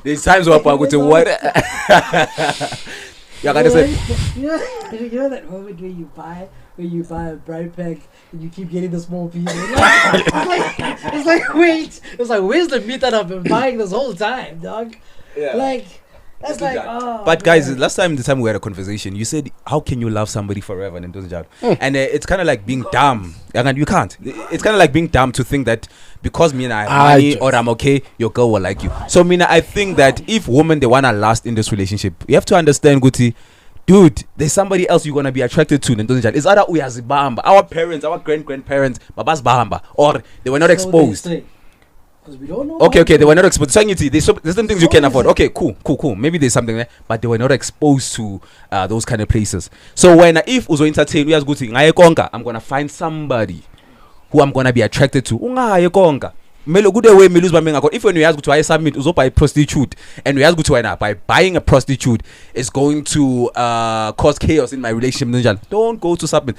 there's times where I go to what. Yeah, I say. You know that moment where you buy a bride pack and you keep getting the small pieces. It's like wait, it's like where's the meat that I've been buying this whole time, dog? Yeah. Like that's like. Oh, but guys, the time we had a conversation, you said, "How can you love somebody forever?" And it's kind of like being dumb. And you can't. It's kind of like being dumb to think that because me and I have money or I'm okay, your girl will like you. So I think that if women they wanna last in this relationship, you have to understand, Guti. Dude, there's somebody else you're gonna be attracted to. It's either we as Bahamba, our parents, our grandparents, Babas Bahamba, or they were not exposed. Because we don't know. Okay, they were not exposed. So there's some things you can afford. Okay, cool. Maybe there's something there, but they were not exposed to those kind of places. So if Uzo entertain, we as good thing, I'm gonna find somebody who I'm gonna be attracted to. If when we ask to submit buy a prostitute and we ask to by buying a prostitute is going to cause chaos in my relationship, don't go to submit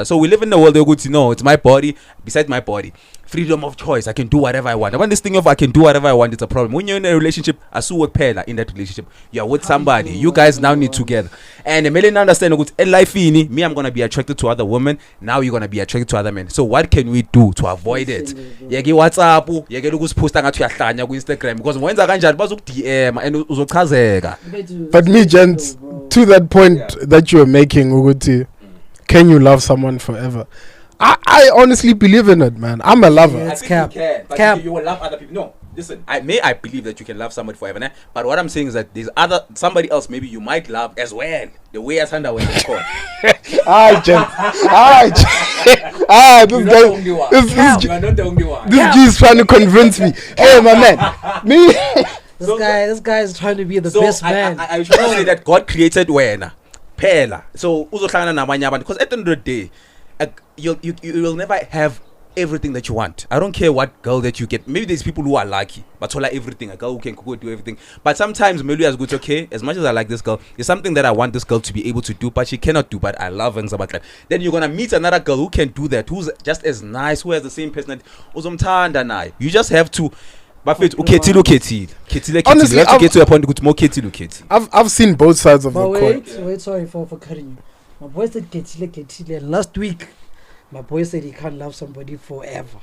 so we live in the world where it's my body besides my body, freedom of choice. I can do whatever I want. When this thing of I can do whatever I want, it's a problem. When you're in a relationship, as work pair in that relationship, you're with somebody. You guys now need together. And a million understand life me, I'm gonna be attracted to other women. Now you're gonna be attracted to other men. So what can we do to avoid it? You get WhatsApp, you get post on Instagram because when DM and uzokazeka. But me, gents, to that point that you were making, Uguti, can you love someone forever? I honestly believe in it, man. I'm a lover. Yeah, I think you can, but you will love other people. No, listen. I believe that you can love somebody forever, but what I'm saying is that there's somebody else maybe you might love as well. The way as under when it's called. This guy. You are not the only one. This G is trying to convince me. Hey, my man, me. This guy is trying to be the best man. I should say that God created Wena, Pela. So because at the end of the day. You will never have everything that you want. I don't care what girl that you get. Maybe there's people who are lucky, but like everything. A girl who can go do everything. But sometimes maybe as good. Okay, as much as I like this girl, there's something that I want this girl to be able to do, but she cannot do. But I love her and stuff like that. Then you're gonna meet another girl who can do that, who's just as nice, who has the same personality. You just have to. Honestly, you have to get to a point to more Ketilo. I've seen both sides of the coin. Wait, sorry for cutting you. My boy said Ketile. Last week, my boy said he can't love somebody forever.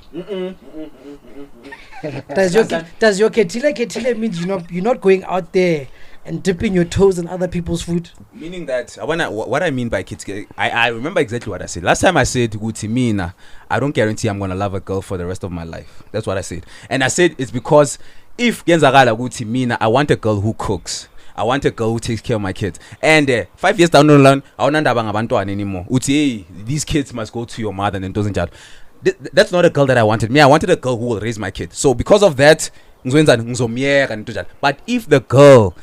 Does your Ketile means you're not going out there and dipping your toes in other people's food? Meaning that what I mean by Ketile, I remember exactly what I said. Last time I said Gutimina, I don't guarantee I'm gonna love a girl for the rest of my life. That's what I said. And I said it's because if Genzagala Gutimina, I want a girl who cooks. I want a girl who takes care of my kids. And 5 years down the line, I don't want anymore. These kids must go to your mother and doesn't judge. That's not a girl that I wanted. I wanted a girl who will raise my kids. So because of that, but if the girl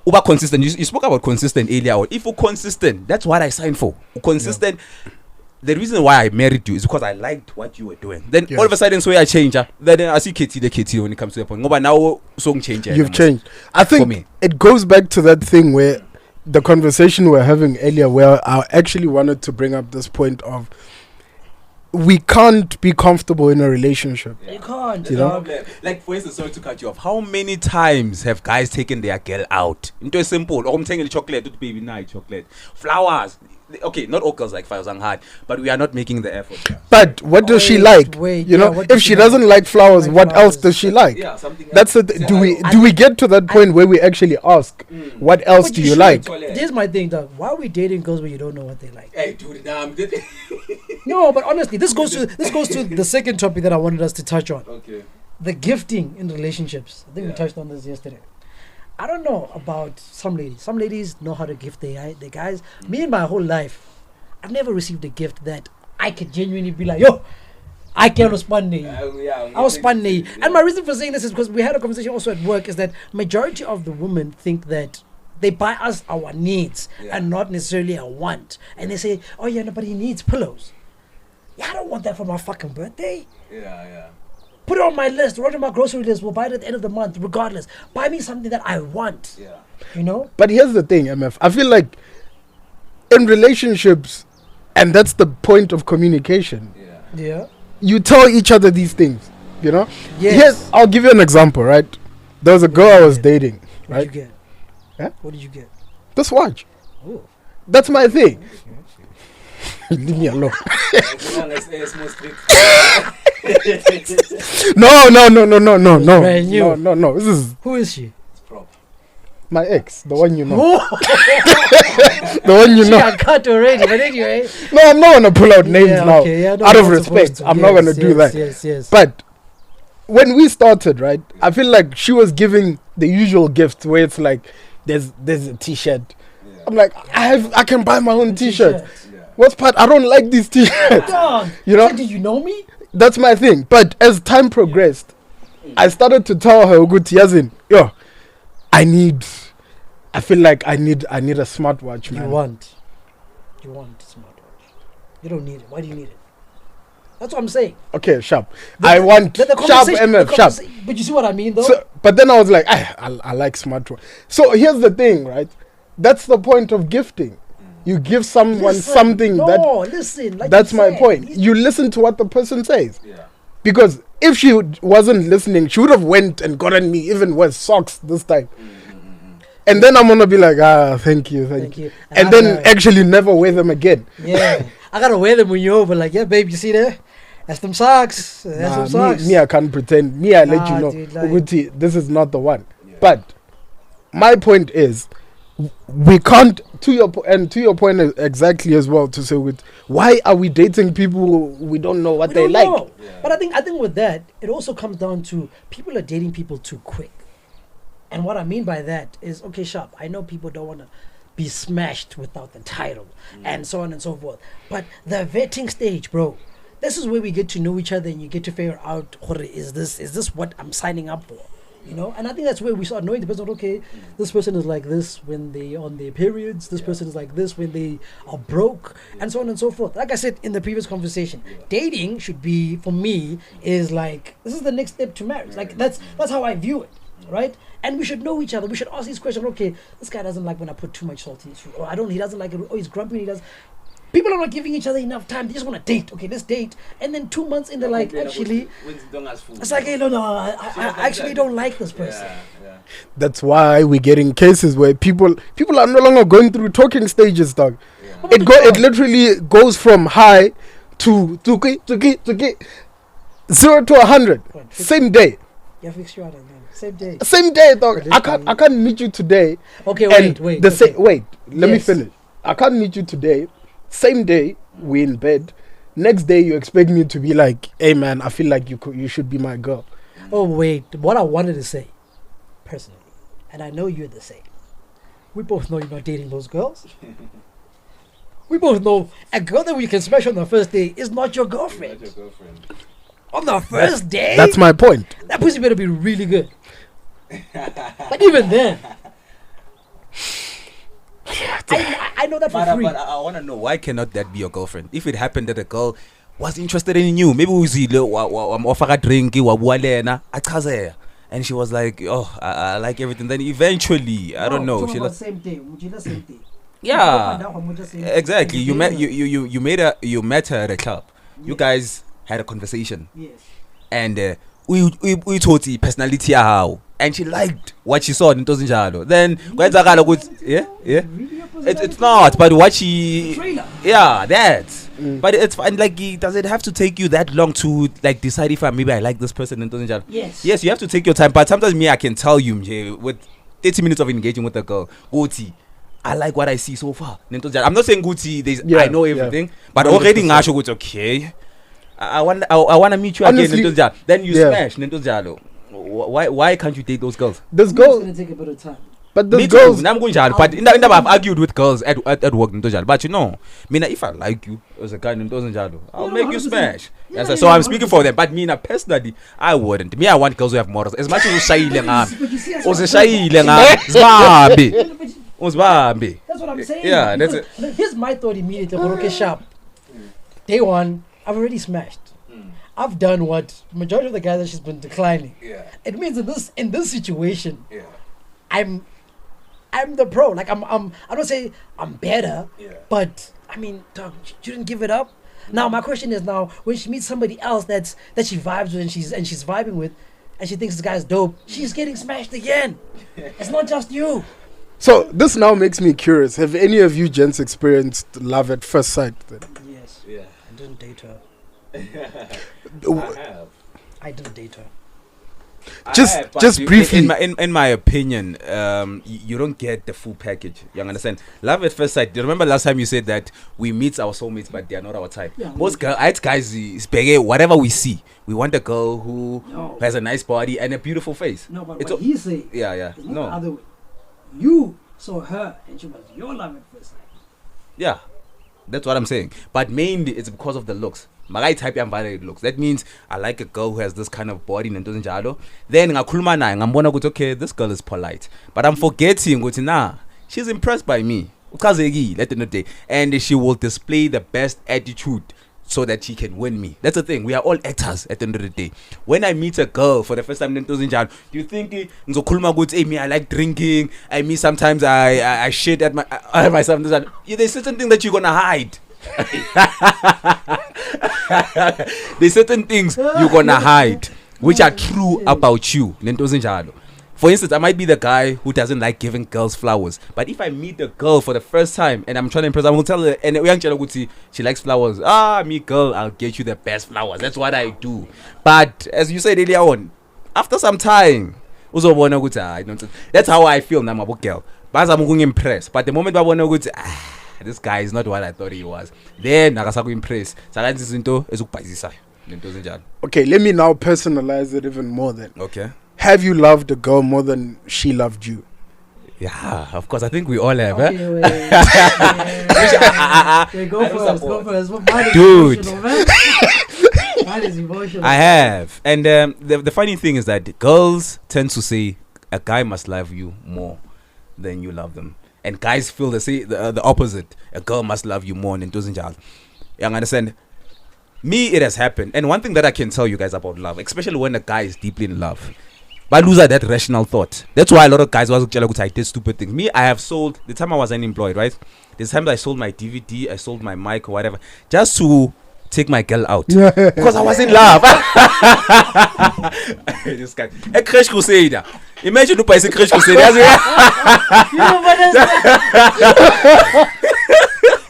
uber consistent, you spoke about consistent earlier. If you're consistent, that's what I signed for. Consistent. Yeah. The reason why I married you is because I liked what you were doing. Then all of a sudden, so I change. Then I see Katie when it comes to the point. But now, song change. You've changed. I think it goes back to that thing where the conversation we were having earlier, where I actually wanted to bring up this point of we can't be comfortable in a relationship. Yeah. You can't. You know? Like, for instance, sorry to cut you off. How many times have guys taken their girl out? Into a simple, I'm taking chocolate, baby night chocolate, flowers. Okay, not all girls like flowers and hard, but we are not making the effort. Yeah. But what does she like? If she doesn't like flowers, what else does she like? Yeah, something that's else. Do we get to that point where we actually ask, what else do you like? Here's my thing, dog. Why are we dating girls when you don't know what they like? Hey, dude, No, but honestly, this goes to the second topic that I wanted us to touch on. Okay. The gifting in relationships. I think we touched on this yesterday. I don't know about some ladies. Some ladies know how to gift their guys. Me in my whole life, I've never received a gift that I could genuinely be like, yo, I can respond to you. I was respond to you. And my reason for saying this is because we had a conversation also at work, is that majority of the women think that they buy us our needs and not necessarily a want. And they say, oh yeah, nobody needs pillows. Yeah, I don't want that for my fucking birthday. Yeah. Put it on my list, write on my grocery list, we'll buy it at the end of the month, regardless. Buy me something that I want. Yeah. You know? But here's the thing, MF. I feel like in relationships, and that's the point of communication. Yeah. You tell each other these things, you know? Yes. Here's, I'll give you an example, right? There was a girl I was dating, What right? did you get? Huh? What did you get? This watch. Oh. That's my thing. Leave me alone. No. Brand new. No. This is Who is she? my ex, the one you know. Oh, The one you she know. got cut already, but anyway. No, I'm not gonna pull out names Yeah, now. okay, yeah, no, out of you're not supposed respect. to. I'm not gonna Yes, do that. Yes. But when we started, right, I feel like she was giving the usual gift where it's like there's a t-shirt. I'm like, I can buy my own t-shirt. What's part? I don't like these t-shirts. Dog. You know? So did you know me? That's my thing. But as time progressed, I started to tell her, "Good Yazin, yo, I feel like I need a smartwatch, man." You want a smartwatch. You don't need it. Why do you need it? That's what I'm saying. Okay, sharp. I want The sharp conversation- MF, the sharp. conversa- But you see what I mean, though? So, but then I was like, I like smartwatch. So here's the thing, right? That's the point of gifting. You give someone Listen, something no, that. listen. Like That's you my said, point. he's- You listen to what the person says. Because if she wasn't listening, she would have went and gotten me even worse socks this time. And then I'm gonna be like, thank you. And I then gotta- actually never wear them again. Yeah. I gotta wear them when you're over. Like, yeah, babe, you see there? That's them socks. That's Nah, them socks. me, I can't pretend. Me, I let Nah, you know. dude, like- Uguti, this is not the one. But my point is, we can't. To your point exactly as well. To say, why are we dating people we don't know what We they don't like? know. But I think with that, it also comes down to people are dating people too quick. And what I mean by that is, okay, sharp. I know people don't want to be smashed without the title and so on and so forth. But the vetting stage, bro, this is where we get to know each other and you get to figure out, is this what I'm signing up for? You know, and I think that's where we start knowing the person. Okay, this person is like this when they on their periods. This person is like this when they are broke, and so on and so forth. Like I said in the previous conversation, dating should be, for me, is like this is the next step to marriage. Like that's how I view it, right? And we should know each other. We should ask these questions. Okay, this guy doesn't like when I put too much salt in his food, or he doesn't like it. Oh, he's grumpy. He does. People are not giving each other enough time. They just want to date. Okay, let's date. And then 2 months in, they're like, actually, it's like, hey, no, I actually don't like this person. That's why we're getting cases where people are no longer going through talking stages, dog. It literally goes from high to 0 to 100 same day. Yeah, fix you out and then same day. Same day, dog. I can't meet you today. Okay, and wait. Wait, let me Yes. finish. I can't meet you today. Same day, we in bed. Next day, you expect me to be like, "Hey, man, I feel like you should be my girl." Oh wait, what I wanted to say, personally, and I know you're the same. We both know you're not dating those girls. We both know a girl that we can smash on the first day is not your girlfriend. On the first day, That's my point. that pussy better be really good. But even then, I know that for free. But I want to know, why cannot that be your girlfriend? If it happened that a girl was interested in you, maybe offer a drink, and she was like, "Oh, I like everything." Then eventually, I don't know. She same day. Same day. Yeah, exactly. You met her at a club. You guys had a conversation, Yes. and we told the personality how, and she liked what she saw in Tozinjalo. Then yeah. It's not, but what she Trailer. yeah, that. But it's fine. Like, does it have to take you that long to like decide if maybe I like this person and Tozinjalo? Yes. Yes, you have to take your time. But sometimes I can tell you with 30 minutes of engaging with a girl, Guti, I like what I see so far. I'm not saying Guti, I know everything, but already ngasho Guti, okay. I want to meet you Honestly, again. Then you yeah. smash. Why can't you date those girls? This It's girl, gonna take a bit of time. but Me this too. girls, I'm going to, but in that I've argued with girls at work. But you know, if I like you as a guy, I'll Yeah, make you 100%. smash. Yeah, So I'm 100%. speaking for them. But personally, I wouldn't. I want girls who have morals. As much as But you see, that's that's what I'm saying. Yeah, that's Because here's my thought immediately. Okay, sharp. Day one, I've already smashed. I've done what majority of the guys that she's been declining. Yeah. It means in this situation, Yeah. I'm the pro. Like I don't say I'm better, Yeah. but I mean, dog, you didn't give it up. Now my question is, now when she meets somebody else that she vibes with and she's vibing with, and she thinks this guy's dope, she's getting smashed again. It's not just you. So this now makes me curious. Have any of you gents experienced love at first sight? Then? Yes. Yeah. I didn't date her. I have. I didn't date her. Just briefly. In my opinion, you don't get the full package. You understand? Love at first sight. Do you remember last time you said that we meet our soulmates, but they are not our type? Yeah, Most guys, whatever we see, we want a girl who has a nice body and a beautiful face. No, but It's what he's saying Yeah. is not the No. other way. You saw her and she was your love at first sight. Yeah. That's what I'm saying. But mainly it's because of the looks. My type of looks. That means I like a girl who has this kind of body and doesn't jalo. Then ngakhuluma naye ngambona ukuthi okay, this girl is polite. But I'm forgetting ukuthi nah, she's impressed by me. Uchazekile at the end of the day. And she will display the best attitude so that she can win me. That's the thing. We are all actors at the end of the day. When I meet a girl for the first time, do you think ngizokhuluma ukuthi hey, me I like drinking. Sometimes I shit at myself. There's certain things that you're gonna hide. There's certain things you're gonna hide which are true about you. For instance, I might be the guy who doesn't like giving girls flowers, but if I meet a girl for the first time and I'm trying to impress, I'm gonna tell her, and she likes flowers. Me girl, I'll get you the best flowers. That's what I do. But as you said earlier on, after some time, that's how I feel now about girl. But I'm going to impress. But the moment I want to go, this guy is not what I thought he was. Then I can impress. Okay, let me now personalize it even more then. Okay. Have you loved a girl more than she loved you? Yeah, of course. I think we all have. Okay, Eh? wait. Go first. Mine is Dude. emotional, man. Mine is emotional. I have. And the funny thing is that girls tend to say a guy must love you more than you love them. And guys feel the opposite. A girl must love you more than doesn't child. You understand? Me, it has happened. And one thing that I can tell you guys about love, especially when a guy is deeply in love, but lose that rational thought. That's why a lot of guys was I did stupid things. Me, I have sold the time I was unemployed, right? This time I sold my DVD, I sold my mic or whatever, just to take my girl out because I was in love. This guy, a crash crusader. Imagine who buys a crash crusader. You know what is that?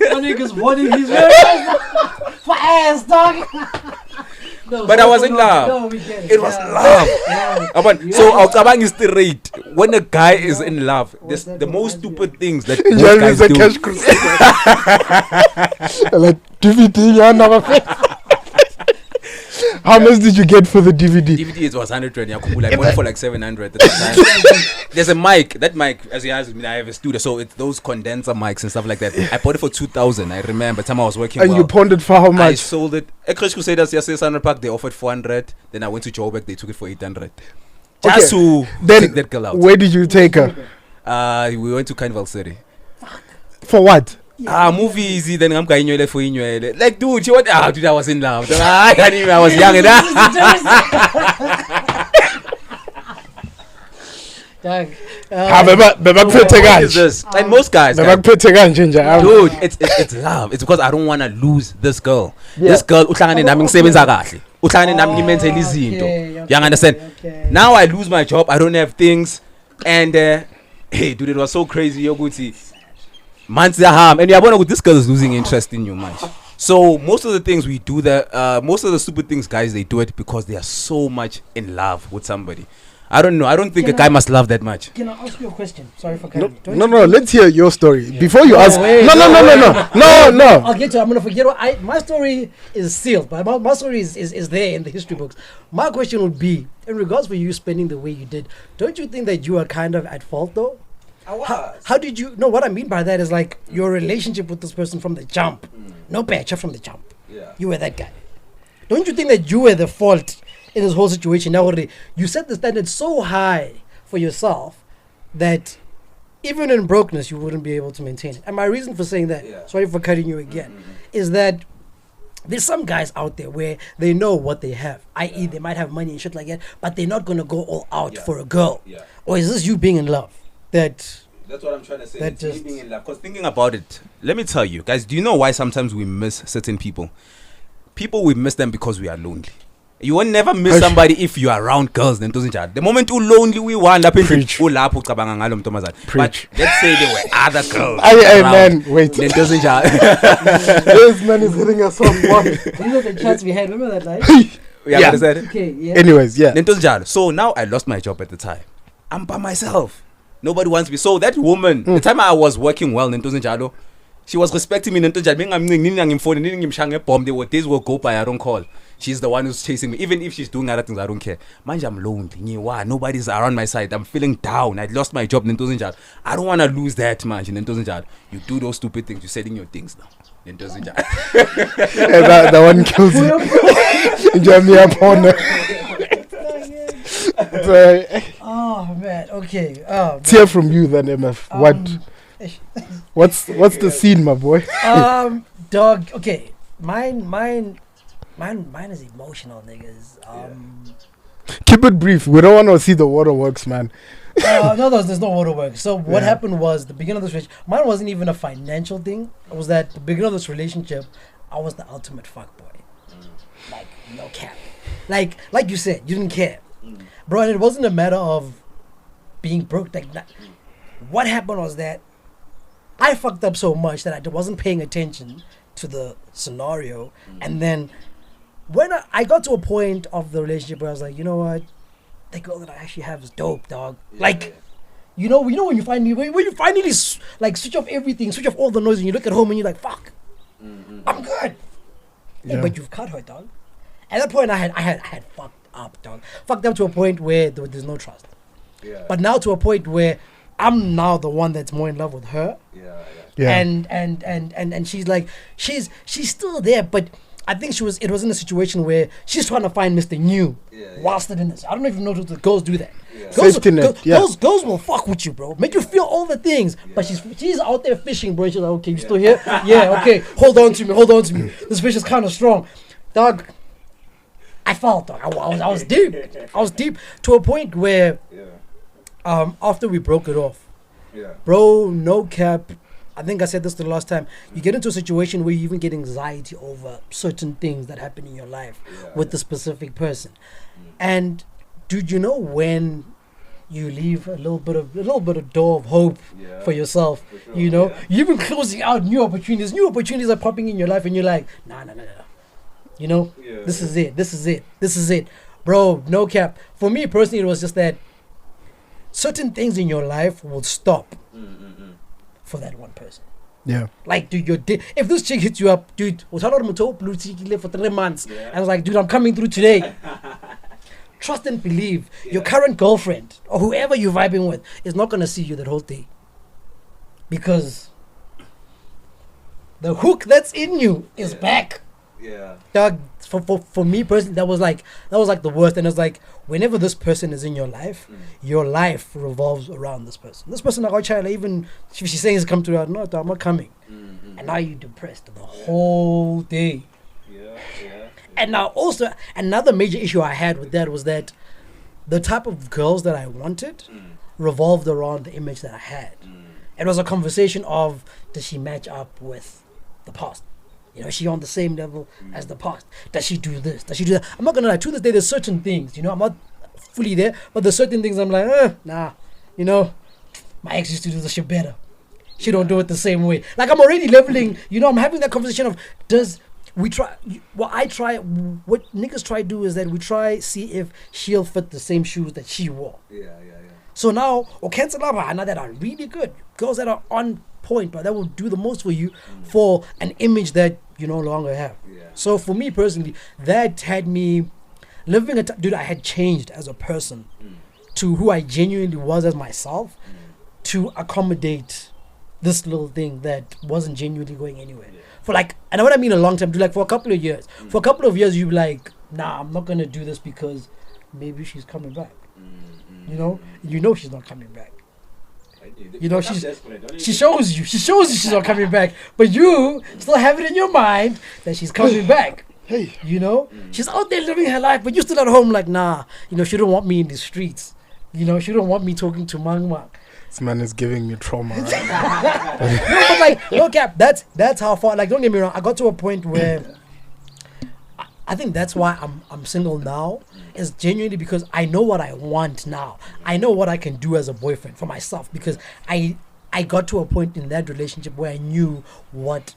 That nigga's wanting his for ass, dog. No, but I was in love. No, we get it. It was love. So I'll straight. When a guy is in love, there's the most stupid things that most guys do. Cash crusader. Like DVD, yeah, never face. How much did you get for the DVD? DVD it was 100. I bought it for like 700 at the time. There's a mic. That mic, as he has, I have a studio, so it's those condenser mics and stuff like that. I bought it for 2,000. I remember time I was working. And you pawned it for how much? I sold it. A Chris Crusaders, yes, 600 pack. They offered 400. Then I went to Joburg. They took it for 800. Just to take that girl out. Where did you take her? We went to Carnival City. For what? Movies. Then I'm going to for Inuele. Like, dude, dude, I was in love. I was young and most guys, dude, it's love. It's because I don't want to lose this girl. This girl, you understand? Now I lose my job. I don't have things, and hey, dude, it was so crazy. And this girl is losing interest in you, man. So most of the things we do most of the stupid things, guys, they do it because they are so much in love with somebody. I don't know. I don't think a guy must love that much. Can I ask you a question? Sorry for cutting. No. Let's hear your story before you ask. No. I'll get to it. I'm gonna forget. My story is sealed, but my story is there in the history books. My question would be, in regards for you spending the way you did, don't you think that you are kind of at fault though? How did you know? What I mean by that is like your relationship with this person from the jump. No patch from the jump. Yeah. You were that guy. Don't you think that you were the fault in this whole situation? Now already you set the standard so high for yourself that even in brokenness you wouldn't be able to maintain it. And my reason for saying that, sorry for cutting you again, is that there's some guys out there where they know what they have, i.e. they might have money and shit like that, but they're not gonna go all out for a girl. Or is this you being in love? That's what I'm trying to say. It's me being in love. Because thinking about it, let me tell you, guys, do you know why sometimes we miss certain people? We miss them because we are lonely. You won't never miss somebody if you are around girls. The moment you lonely, we want up in Preach. But Preach. let's say there were other girls. Hey, around. man, wait. Then This man is hitting us on one. You know the chats we had. Remember that night? yeah. What is that? Okay, yeah. Anyways, yeah. So now I lost my job at the time. I'm by myself. Nobody wants me. So that woman, the time I was working well, she was respecting me. There were days will go by, I don't call. She's the one who's chasing me. Even if she's doing other things, I don't care. Man, I'm lonely. Nobody's around my side. I'm feeling down. I lost my job. I don't want to lose that, man. You do those stupid things. You're selling your things now. that one kills you. Jamie upon Oh man, okay. Oh, man. Tear from you then, MF. What's the scene, my boy? Dog. Okay, mine is emotional, niggas. Keep it brief. We don't want to see the waterworks, man. No, there's no waterworks. So what happened was the beginning of this relationship. Mine wasn't even a financial thing. It was that the beginning of this relationship, I was the ultimate fuckboy. Like no cap. Like you said, you didn't care, bro. And it wasn't a matter of being broke. What happened was that I fucked up so much that I wasn't paying attention to the scenario, and then when I got to a point of the relationship where I was like, you know what, the girl that I actually have is dope, dog. You know when you finally like switch off everything, switch off all the noise, and you look at home and you're like, fuck, I'm good. Hey, but you've cut her, dog. At that point, I had fucked up, dog. Fucked up to a point where there's no trust. Yeah. But now to a point where I'm now the one that's more in love with her. Yeah. And she's like, she's still there, but I think it was in a situation where she's trying to find Mr. New whilst in this. I don't even know if the girls do that. Girls will fuck with you, bro. Make you feel all the things. But she's out there fishing, bro. She's like, okay, you still here? Yeah, okay. Hold on to me. This fish is kind of strong. Dog, I felt, dog. I was deep. I was deep to a point where after we broke it off, bro, no cap, I think I said this the last time, you get into a situation where you even get anxiety over certain things that happen in your life with the specific person. And dude, you know when you leave a little bit of door of hope for yourself, for sure, you know, you've been closing out new opportunities are popping in your life, and you're like, nah, you know, this is it, bro. No cap. For me personally, it was just that certain things in your life will stop for that one person. Yeah. Like, dude, if this chick hits you up, dude, for 3 months, and I was like, dude, I'm coming through today. Trust and believe your current girlfriend or whoever you're vibing with is not gonna see you that whole day, because the hook that's in you is back. Dog, for me personally, that was like the worst. And it's like, whenever this person is in your life, your life revolves around this person. This person, like our child, even if she's saying it's come to her, no, dog, I'm not coming. And now you're depressed the whole day. And now also another major issue I had with that was that the type of girls that I wanted revolved around the image that I had. It was a conversation of, does she match up with the past? You know, is she on the same level as the past? Does she do this? Does she do that? I'm not gonna lie, to this day there's certain things, you know, I'm not fully there, but there's certain things I'm like, nah, you know, my ex used to do the shit better. She don't do it the same way. Like, I'm already leveling, you know, I'm having that conversation of, what niggas try to do is that we try see if she'll fit the same shoes that she wore. So now, cancel out that are really good, girls that are on point, but that will do the most for you for an image that you no longer have. So for me personally, that had me living dude, I had changed as a person to who I genuinely was as myself to accommodate this little thing that wasn't genuinely going anywhere. For like, and what I mean a long time, dude, like for a couple of years. For a couple of years, you be like, nah, I'm not gonna do this because maybe she's coming back. You know she's not coming back. You know, she shows you she's not coming back, but you still have it in your mind that she's coming back. Hey, you know, she's out there living her life, but you're still at home like, nah, you know, she don't want me in the streets. You know, she don't want me talking to Mang. This man is giving me trauma. Right? No, but like, no cap, that's how far. Like, don't get me wrong, I got to a point where I think that's why I'm single now. Is genuinely because I know what I want now. I know what I can do as a boyfriend for myself because I got to a point in that relationship where I knew what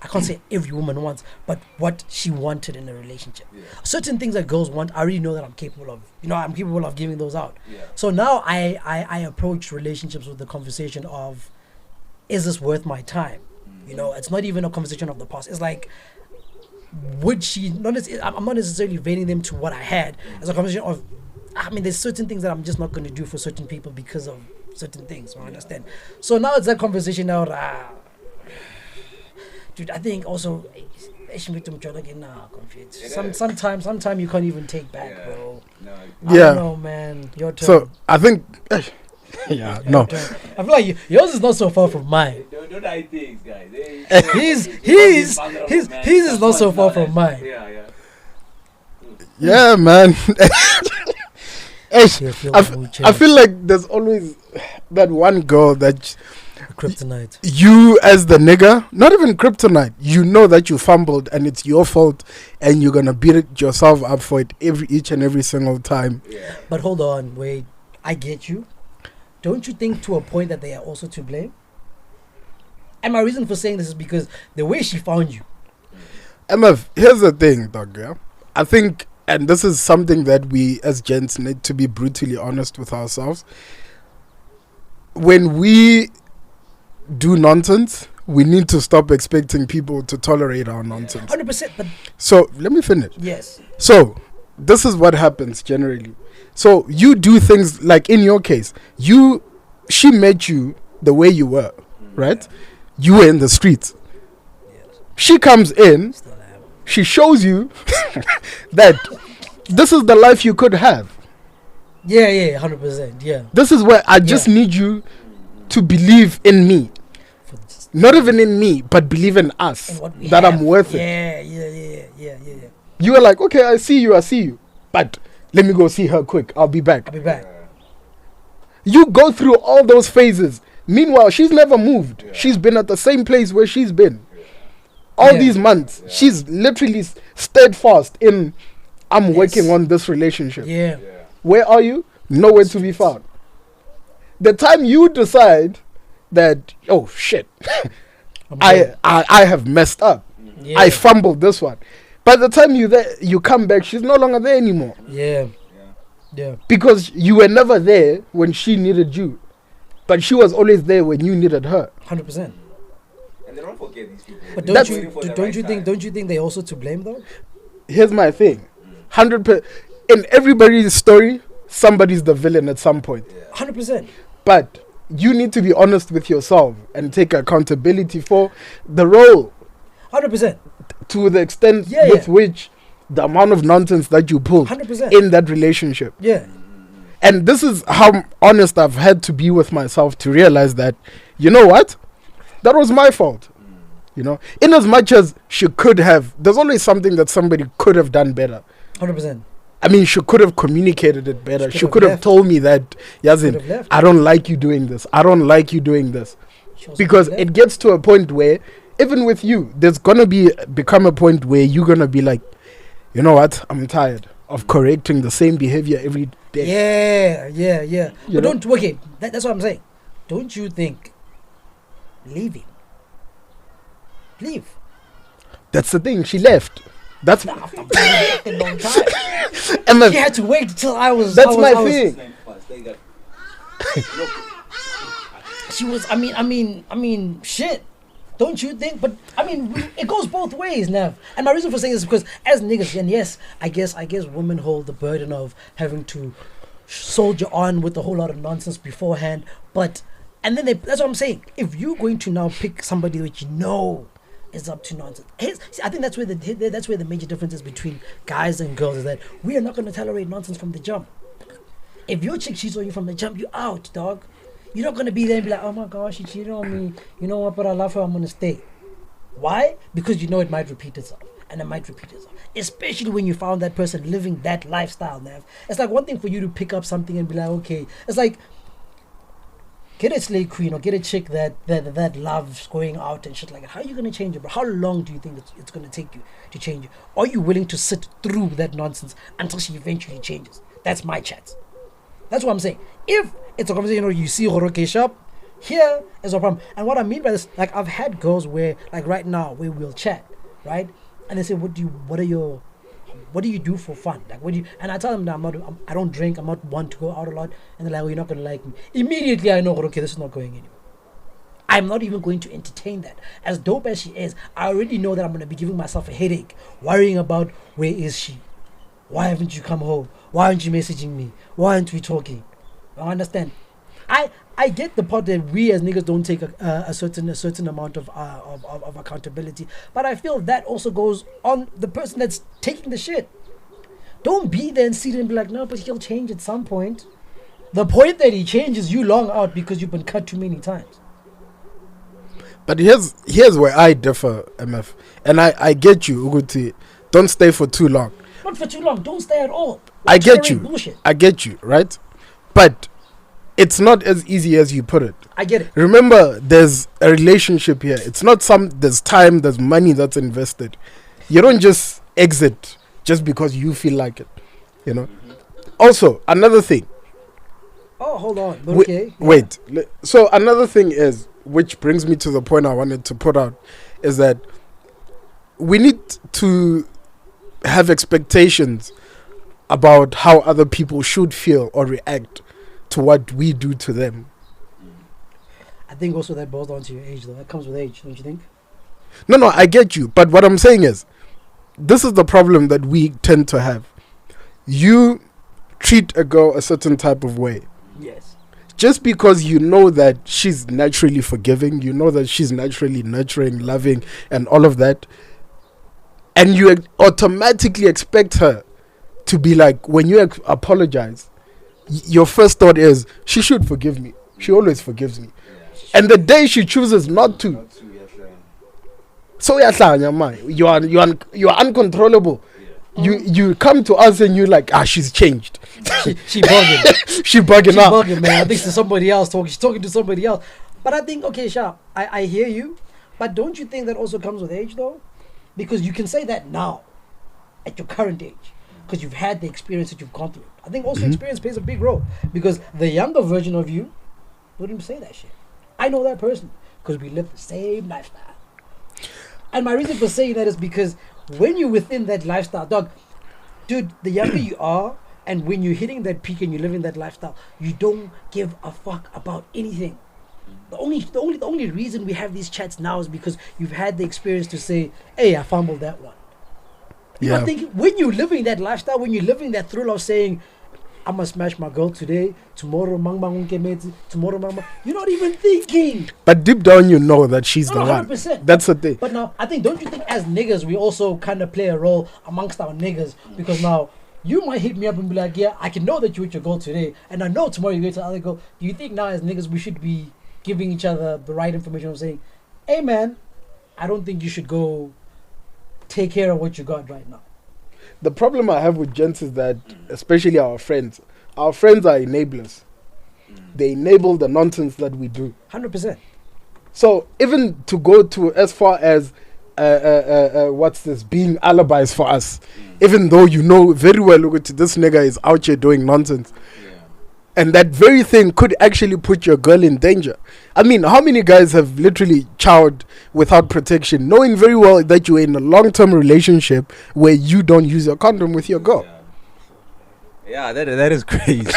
I can't say every woman wants, but what she wanted in a relationship. Yeah. Certain things that girls want, I already know that I'm capable of. I'm capable of giving those out. Yeah. So now I approach relationships with the conversation of, is this worth my time? It's not even a conversation of the past. It's like, would she? I'm not necessarily rating them to what I had. It's a conversation of, there's certain things that I'm just not going to do for certain people because of certain things. I understand. So now it's that conversation now. Dude, I think also, sometimes you can't even take back, Yeah. bro. No. I Yeah. don't know, man. Your turn. So I think, yeah, Your no. turn. I feel like yours is not so far from mine. Don't hide things, guys. His is not so far from mine. Yeah. Yeah, man. Chill, I feel like there's always that one girl that kryptonite. you, as the nigga, not even kryptonite, you know that you fumbled and it's your fault, and you're gonna beat it yourself up for it each and every single time. Yeah. But hold on, wait. I get you. Don't you think to a point that they are also to blame? And my reason for saying this is because the way she found you. MF, here's the thing, dog. Yeah? I think, and this is something that we as gents need to be brutally honest with ourselves. When we do nonsense, we need to stop expecting people to tolerate our nonsense. 100%. But So let me finish. yes. So this is what happens generally. So you do things like, in your case, she met you the way you were, right? You were in the streets. She comes in, Still am. she shows you that this is the life you could have. Yeah, 100%. Yeah. This is where I just Yeah. need you to believe in me. For just- Not even in me, but believe in us. and what we That have. I'm worth it. Yeah. You were like, okay, I see you. But let me go see her quick. I'll be back. I'll be back. You go through all those phases. Meanwhile, she's never moved. Yeah. She's been at the same place where she's been. All Yeah. these months. Yeah. She's literally steadfast in, I'm Yes. working on this relationship. Yeah. Yeah. Where are you? Nowhere to be found. The time you decide that, oh shit, I'm I good. have messed up. Yeah. I fumbled this one. By the time you come back, she's no longer there anymore. Yeah. Yeah. Yeah. Because you were never there when she needed you. But she was always there when you needed her. 100%. And they don't forget these people. But They're That's- waiting for the don't right you think? time. Don't you think they also to blame though? Here's my thing. 100%. In everybody's story, somebody's the villain at some point. Yeah. 100%. But you need to be honest with yourself and take accountability for the role, 100%. to the extent Yeah, with yeah. which the amount of nonsense that you pulled 100%. in that relationship. Yeah. And this is how honest I've had to be with myself to realize that, you know what? That was my fault. You know, in as much as she could have, there's always something that somebody could have done better. 100%. I mean, she could have communicated it better. She She could could have have left. told me that, Could have Yazin, left. I don't like you doing this. I don't like you doing this. She also Because could have it left. gets to a point where, even with you, there's gonna become a point where you're gonna be like, you know what? I'm tired of correcting the same behavior every day. Yeah. You But know? don't. Okay, that's what I'm saying. Don't you think leaving? Leave. That's the thing. She left. That's After a fucking long time. Emma, She had to wait till I was. that's I was, my I was- thing. They got- She was. I mean, shit. Don't you think? But I mean, it goes both ways, Nav. And my reason for saying this is because as niggas, and yes, I guess women hold the burden of having to soldier on with a whole lot of nonsense beforehand. But and then that's what I'm saying. If you're going to now pick somebody that you know is up to nonsense, see, I think that's where the major difference is between guys and girls is that we are not going to tolerate nonsense from the jump. If your chick cheats on you from the jump, you out, dog. You're not gonna be there and be like, oh my gosh, she cheated on me. You know what? But I love her. I'm gonna stay. Why? Because you know it might repeat itself, and it might repeat itself. Especially when you found that person living that lifestyle, Nav. It's like one thing for you to pick up something and be like, okay. It's like get a slay queen or get a chick that loves going out and shit like that. How are you gonna change it, bro? How long do you think it's gonna take you to change it? Are you willing to sit through that nonsense until she eventually changes? That's my chance. That's what I'm saying. If it's a conversation where you see Horoke Shop, here is a problem. And what I mean by this, like I've had girls where, like right now, where we'll chat, right? And they say, what do you do for fun? Like, what do you? And I tell them that I don't drink. I'm not one to go out a lot. And they're like, you're not gonna like me. Immediately, I know, okay, this is not going anywhere. I'm not even going to entertain that. As dope as she is, I already know that I'm gonna be giving myself a headache, worrying about where is she? Why haven't you come home? Why aren't you messaging me? Why aren't we talking? I understand. I get the part that we as niggas don't take a certain amount of accountability, but I feel that also goes on the person that's taking the shit. Don't be there and sit and be like, no, but he'll change at some point. The point that he changes, you long out because you've been cut too many times. But here's where I differ, MF, and I get you, Uguti. Don't stay for too long. Not for too long. Don't stay at all. I get you. Bullshit. I get you, right? But it's not as easy as you put it. I get it. Remember, there's a relationship here. It's not there's time, there's money that's invested. You don't just exit just because you feel like it, you know? Also, another thing. Oh, hold on. But okay. Wait. So another thing is, which brings me to the point I wanted to put out, is that we need to have expectations about how other people should feel or react to what we do to them. I think also that boils down to your age, though. That comes with age, don't you think? No, I get you. But what I'm saying is, this is the problem that we tend to have. You treat a girl a certain type of way. Yes. Just because you know that she's naturally forgiving, you know that she's naturally nurturing, loving, and all of that, and you automatically expect her to be like, when you apologize, your first thought is, she should forgive me. She always forgives me. And the day she chooses not to, so you're uncontrollable. You come to us and you're like, she's changed. She bugging. She bugging out. Bugging, man. I think it's somebody else talking. She's talking to somebody else. But I think, okay, Sha, I hear you. But don't you think that also comes with age, though? Because you can say that now, at your current age, because you've had the experience that you've gone through. I think also experience plays a big role, because the younger version of you wouldn't say that shit. I know that person because we live the same lifestyle. And my reason for saying that is because when you're within that lifestyle, dog, dude, the younger you are, and when you're hitting that peak and you're living that lifestyle, you don't give a fuck about anything. The only reason we have these chats now is because you've had the experience to say, hey, I fumbled that one. You're not thinking, when you're living that lifestyle, when you're living that thrill of saying, I'm gonna smash my girl today, tomorrow tomorrow you're not even thinking. But deep down you know that she's the 100%. one. That's the thing. But now I think, don't you think as niggas we also kind of play a role amongst our niggas, because now you might hit me up and be like, yeah, I can know that you with your girl today, and I know tomorrow you go to the other girl. Do you think now as niggas we should be giving each other the right information of saying, hey man, I don't think you should go take care of what you got right now? The problem I have with gents is that, especially our friends are enablers. They enable the nonsense that we do. 100%. So even to go to as far as being alibis for us, even though you know very well, look at this nigga is out here doing nonsense. And that very thing could actually put your girl in danger. I mean, how many guys have literally chowed without protection, knowing very well that you're in a long-term relationship where you don't use a condom with your girl? Yeah, that is crazy.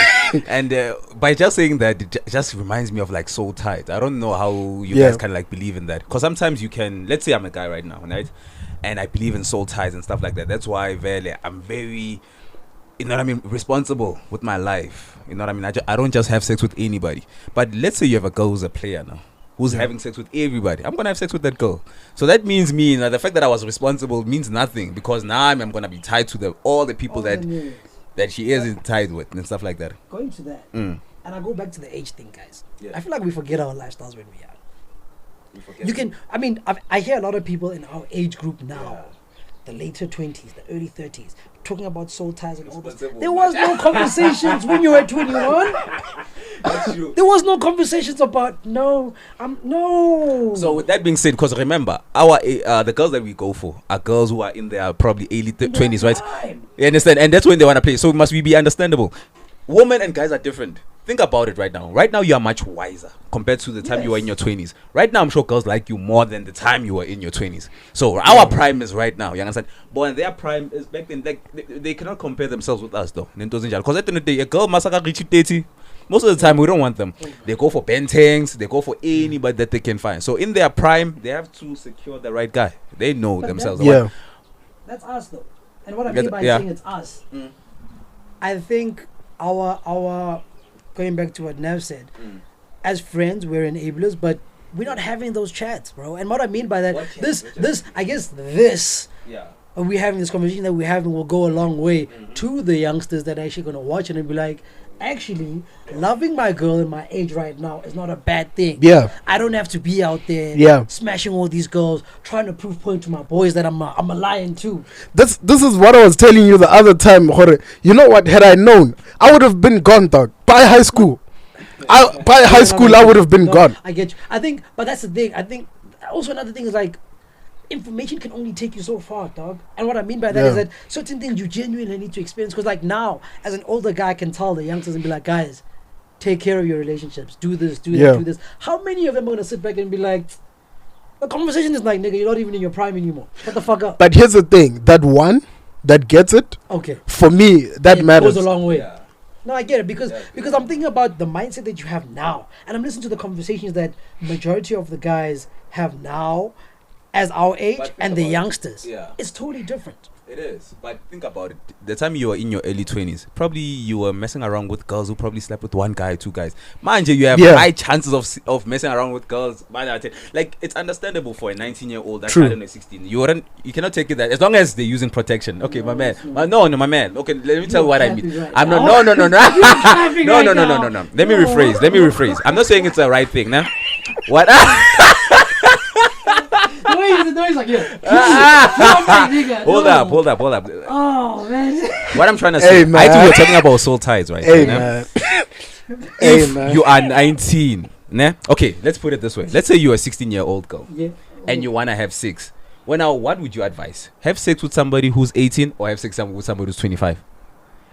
And by just saying that, it just reminds me of like Soul Tight. I don't know how you guys kind of like believe in that. Because sometimes you can, let's say I'm a guy right now, right? And I believe in soul ties and stuff like that. That's why I'm very, you know what I mean, responsible with my life. You know what I mean? I don't just have sex with anybody. But let's say you have a girl who's a player now, who's having sex with everybody. I'm going to have sex with that girl. So that means me, the fact that I was responsible means nothing, because now I'm going to be tied to all the people that she is tied with and stuff like that. Going to that. And I go back to the age thing, guys. I feel like we forget our lifestyles when we're young. I hear a lot of people in our age group now the later 20s, the early 30s, talking about soul ties and all this. Responsible. There was no conversations when you were 21. That's true. There was no conversations about no. So with that being said, because remember, our the girls that we go for are girls who are in their probably early 20s, right? Time. You understand? And that's when they want to play. So must we be understandable? Women and guys are different. Think about it right now. Right now, you are much wiser compared to the time you were in your 20s. Right now, I'm sure girls like you more than the time you were in your 20s. So our prime is right now. You understand? But when their prime is back then, like they cannot compare themselves with us though. Because at the end of the day, a girl must have reached 30. Most of the time, we don't want them. They go for Bentangs. They go for anybody that they can find. So in their prime, they have to secure the right guy. They know But themselves. Yeah. That's us though. And what I Yeah, mean by yeah. saying it's us, I think our going back to what Nev said, as friends we're enablers, but we're not having those chats, bro. And what I mean by that, What chats? this I guess this Yeah. we having this conversation that we're having will go a long way to the youngsters that are actually gonna watch it and be like, actually, loving my girl in my age right now is not a bad thing. Yeah. I don't have to be out there Yeah. smashing all these girls, trying to prove point to my boys that I'm a lion too. This is what I was telling you the other time, Jorge. You know what? Had I known, I would have been gone, dog. By high school. By high school, I would have been No, gone. I get you. I think, but that's the thing. I think also another thing is like, information can only take you so far, dog. And what I mean by that is Yeah. that certain things you genuinely need to experience. Because like now, as an older guy, I can tell the youngsters and be like, guys, take care of your relationships. Do this, do Yeah. that, do this. How many of them are gonna sit back and be like, the conversation is like, nigga, you're not even in your prime anymore. Shut the fuck up. But here's the thing: that one that gets it, Okay. for me, that It matters. goes a long way. Yeah. No, I get it because Yeah, because I'm thinking about the mindset that you have now, and I'm listening to the conversations that majority of the guys have now, as our age, But think and the about it. youngsters. Yeah. It's totally different. It is, but think about it. The time you were in your early 20s, probably you were messing around with girls who probably slept with one guy, two guys. Mind you, you have Yeah. high chances of messing around with girls. Like it's understandable for a 19-year-old. That's True. I don't know, 16. You cannot take it that as long as they're using protection. Okay, my man. No, my man. Okay, let me tell you what I mean. happy right I'm now. not. No. happy No, right no. now. Let me rephrase. I'm not saying it's the right thing, nah. What? The noise like, yeah. Hold up. Oh, man. What I'm trying to Hey, say, man. I think we're talking about soul ties, right? Hey, Yeah? man. If Hey, man. you are 19, nah? Okay, let's put it this way. Let's say you're a 16-year-old girl Yeah. and you want to have sex. Well, now, what would you advise? Have sex with somebody who's 18 or have sex with somebody who's 25?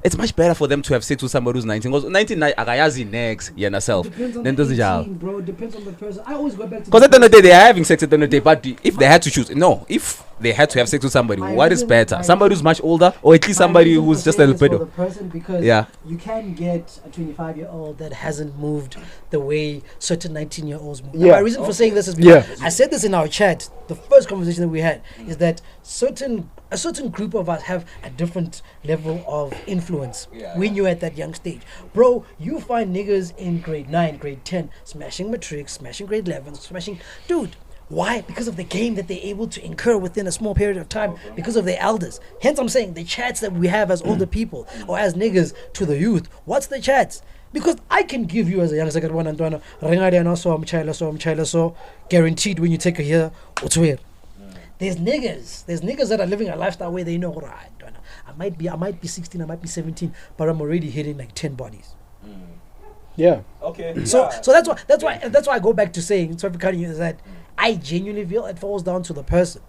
It's much better for them to have sex with somebody who's 19. Because 19, akayazi next, yeah, herself. Depends on Then the does the job. 18, bro. Depends on the person. I always go back to Because at the end of the day, they are having sex at the end of the day. But if they had to choose, if they had to have sex with somebody, My what is reason- better? my Somebody who's reason- much older or at least somebody My reason who's for just a saying little this bit. for the person because Yeah. you can get a 25-year-old that hasn't moved the way certain 19-year-olds move. Yeah. My reason for saying this is because Yeah. I said this in our chat. The first conversation that we had is that a certain group of us have a different level of influence Yeah. when you're at that young stage. Bro, you find niggas in grade 9, grade 10 smashing matrics, smashing grade 11, smashing... Dude, why? Because of the game that they're able to incur within a small period of time because of their elders. Hence I'm saying the chats that we have as older people or as niggas to the youth. What's the chats? Because I can give you as a young second one and so guaranteed when you take a here, what's weird. There's niggas that are living a lifestyle where they know, right, I might be 16, I might be 17, but I'm already hitting like 10 bodies. Yeah. Okay. So that's why I go back to saying, sorry for cutting you, is that I genuinely feel it falls down to the person.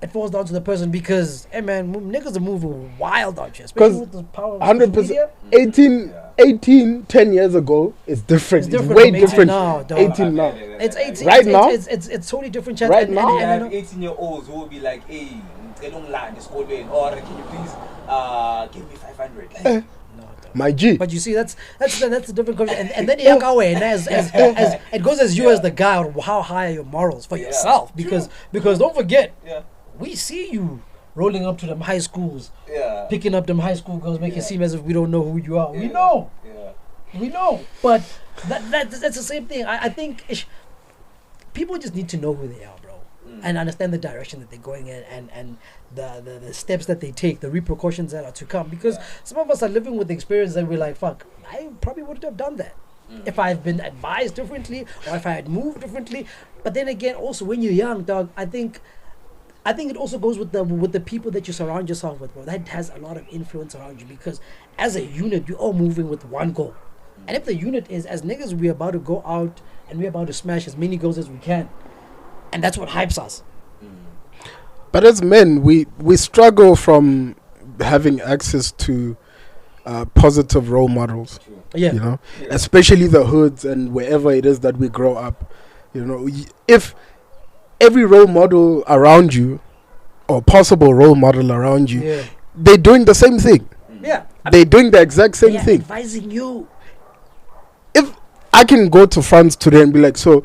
It falls down to the person because, hey man, niggas are moving wild out here, especially 'Cause with the power of 100%. social media. 18, 10 years ago is different. It's It's, different way from 18 different. now, dog. 18 now. It's 18. Right it's, now? it's totally different. Chats Right and, now? I and, have 18-year-olds who will be like, hey, they don't land this old way, or can you please give me 500? Like, no, dog. My G. But you see, that's a different conversation. And then Yakawe, and as it goes as you as the guy, how high are your morals for Yeah. yourself? Because don't forget, yeah, we see you rolling up to them high schools, yeah. picking up them high school girls, making it seem as if we don't know who you are. We Yeah. know, Yeah. we know. But that's the same thing. I think people just need to know who they are, bro, and understand the direction that they're going in, and the steps that they take, the repercussions that are to come. Because some of us are living with the experience that we're like, fuck, I probably wouldn't have done that if I've been advised differently or if I had moved differently. But then again, also when you're young, dog, I think I think it also goes with the people that you surround yourself with, bro. That has a lot of influence around you because as a unit, you're all moving with one goal. And if the unit is, as niggas, we're about to go out and we're about to smash as many goals as we can. And that's what hypes us. But as men, we struggle from having access to positive role models. Yeah. You know, especially the hoods and wherever it is that we grow up. You know, if every role model around you, or possible role model around you, Yeah. they're doing the same thing. Yeah. They're doing the exact same They are thing. advising you. If I can go to France today and be like, so,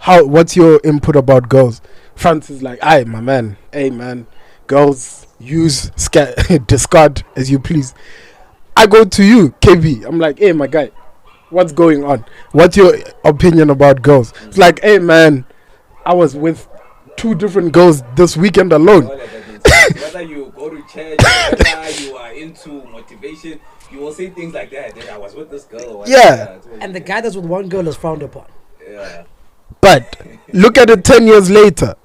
what's your input about girls? France is like, aye, my man, hey man, girls use discard as you please. I go to you, KB. I'm like, hey, my guy, what's going on? What's your opinion about girls? It's like, hey, man, I was with 2 different girls this weekend alone. All of that means whether you go to church, whether you are into motivation, you will say things like that. Then I was with this girl. Or whatever. Yeah. And the guy that's with one girl is frowned upon. Yeah. But look at it 10 years later.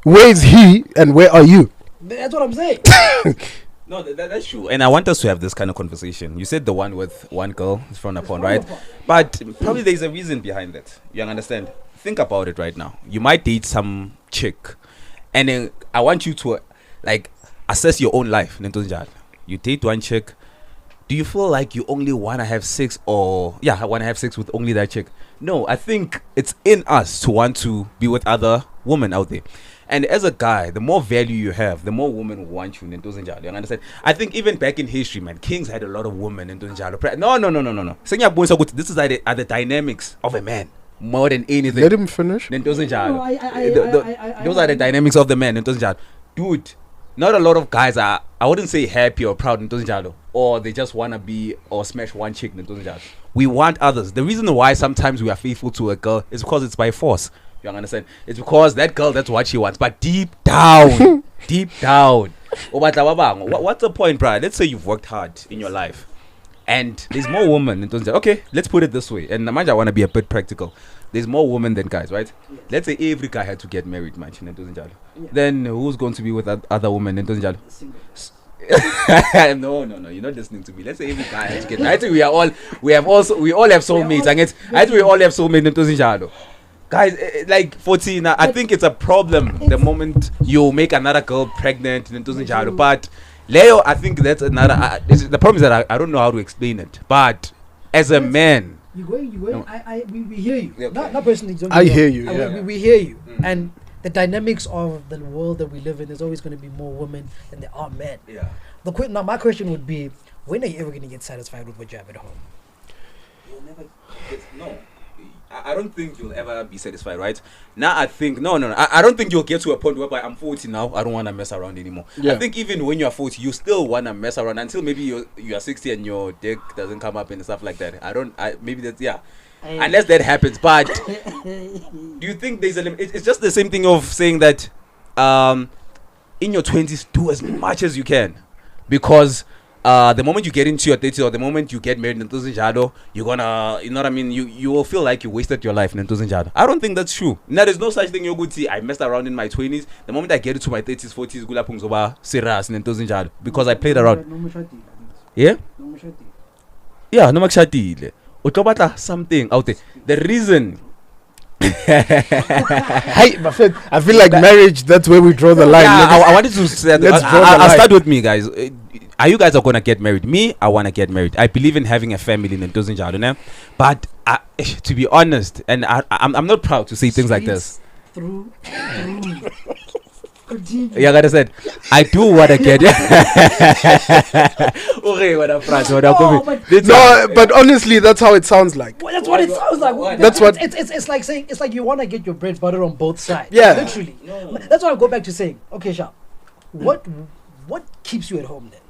Where is he and where are you? That's what I'm saying. No, that's true. And I want us to have this kind of conversation. You said the one with one girl is frowned upon, right? But probably there's a reason behind that. You understand? Think about it right now. You might date some chick, and then I want you to like assess your own life. You date one chick. Do you feel like you only want to have sex, or I want to have sex with only that chick? No, I think it's in us to want to be with other women out there. And as a guy, the more value you have, the more women want you. You understand? I think even back in history, man, kings had a lot of women in Tunjalo. No. This is are the dynamics of a man more than anything. Let him finish. Those are I the dynamics of the man. Dude, not a lot of guys are, I wouldn't say happy or proud in Tunjalo, or they just want to be or smash one chick in Tunjalo. We want others. The reason why sometimes we are faithful to a girl is because it's by force. You understand? It's because that girl, that's what she wants. But deep down, what's the point, bro? Let's say you've worked hard in your life and there's more women in Tunjalo. Okay, let's put it this way. And Namanja, I want to be a bit practical. There's more women than guys, right? Yes. Let's say every guy had to get married, man, in Tunjalo. Yeah. Then who's going to be with other women in Tunjalo? Single. No, you're not listening to me. Let's say every guy has to get. I think we all have soulmates. I think we all have soulmates in Tunjalo. Guys, like 14, I think it's a problem the moment you make another girl pregnant in Tunjalo. But Leo, I think that's another. The problem is that I don't know how to explain it. But as a man, You're going. No. We hear you. Yeah, okay. Not personally. don't I get me hear wrong. you, yeah. We hear you. Mm. And the dynamics of the world that we live in, there's always going to be more women than there are men. Yeah. Now, my question would be, when are you ever going to get satisfied with what you have at home? You'll never get no. I don't think you'll ever be satisfied, right? Now I think no. I don't think you'll get to a point whereby I'm 40 now. I don't want to mess around anymore. Yeah. I think even when you're 40, you still want to mess around until maybe you are 60 and your dick doesn't come up and stuff like that. Maybe that's unless that happens. But do you think there's a limit? It's just the same thing of saying that in your 20s, do as much as you can, because the moment you get into your 30s or the moment you get married in Ntozinjalo, you're gonna, you know what I mean? You will feel like you wasted your life in Ntozinjalo. I don't think that's true. Now, there's no such thing you could see. I messed around in my 20s. The moment I get into my 30s, 40s, gula pungzoba serious in Ntozinjalo because I played around. Yeah? Yeah, no makshatile. Utobata something out there. The reason. Hey, my friend, I feel like marriage, that's where we draw the line. Yeah, I wanted to say that. Let's draw the I'll line. start with me, guys. Are you guys are gonna get married? Me, I wanna get married. I believe in having a family in Ntozinjalo, but to be honest, and I'm not proud to say things like this. Through. Continue. Yeah, like I said, I do wanna get. Okay, what a front, what a No, copy. but- This- No, but honestly, that's how it sounds like. Well, that's what it sounds like. What? That's what- It's like saying, it's like you want to get your bread butter on both sides. Yeah. Literally. No. That's why I go back to saying, okay, Sha, what keeps you at home then?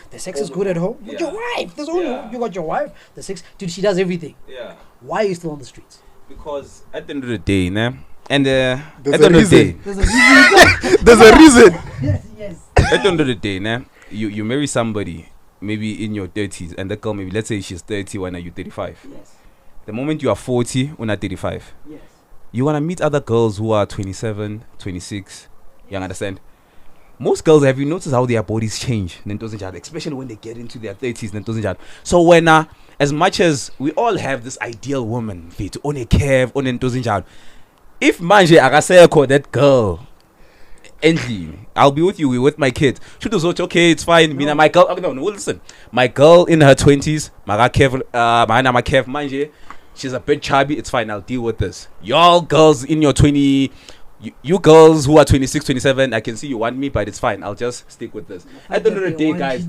The sex is good at home with your wife. There's only Yeah. you got your wife. The sex, dude, she does everything. Yeah. Why are you still on the streets? Because At the end of the day, nah, and at the There's end a of the day, reason. There's a reason. There's a reason. yes. at the end of the day, nah, you marry somebody maybe in your 30s, and that girl maybe, let's say she's 30, when are you 35? Yes. The moment you are 40, when are 35, Yes. you want to meet other girls who are 27, 26, You understand? Most girls, have you noticed how their bodies change? Especially when they get into their 30s. So when as much as we all have this ideal woman, fit on a curve, on if manje akaseko that girl, endly, I'll be with you with my kid. Should do so, okay, it's fine. Mina, my girl, no, listen. My girl in her 20s, my curve, manje, she's a bit chubby, it's fine, I'll deal with this. Y'all girls in your 20, you girls who are 26, 27, I can see you want me, but it's fine. I'll just stick with this. At the end of the day, guys.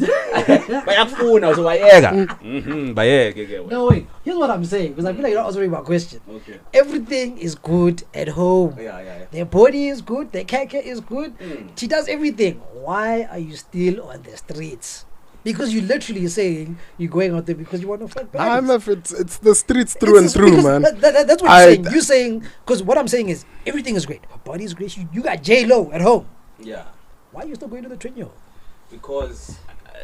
No, wait. Here's what I'm saying. Because I feel like you're not answering my question. Okay. Everything is good at home. Yeah. Their body is good. Their character is good. Mm. She does everything. Why are you still on the streets? Because you literally saying you're going out there because you want to fight baddies. It's the streets through and through, man. That's what you're saying. You're saying, because what I'm saying is everything is great. Her body is great. You got J-Lo at home. Yeah. Why are you still going to the treadmill? Because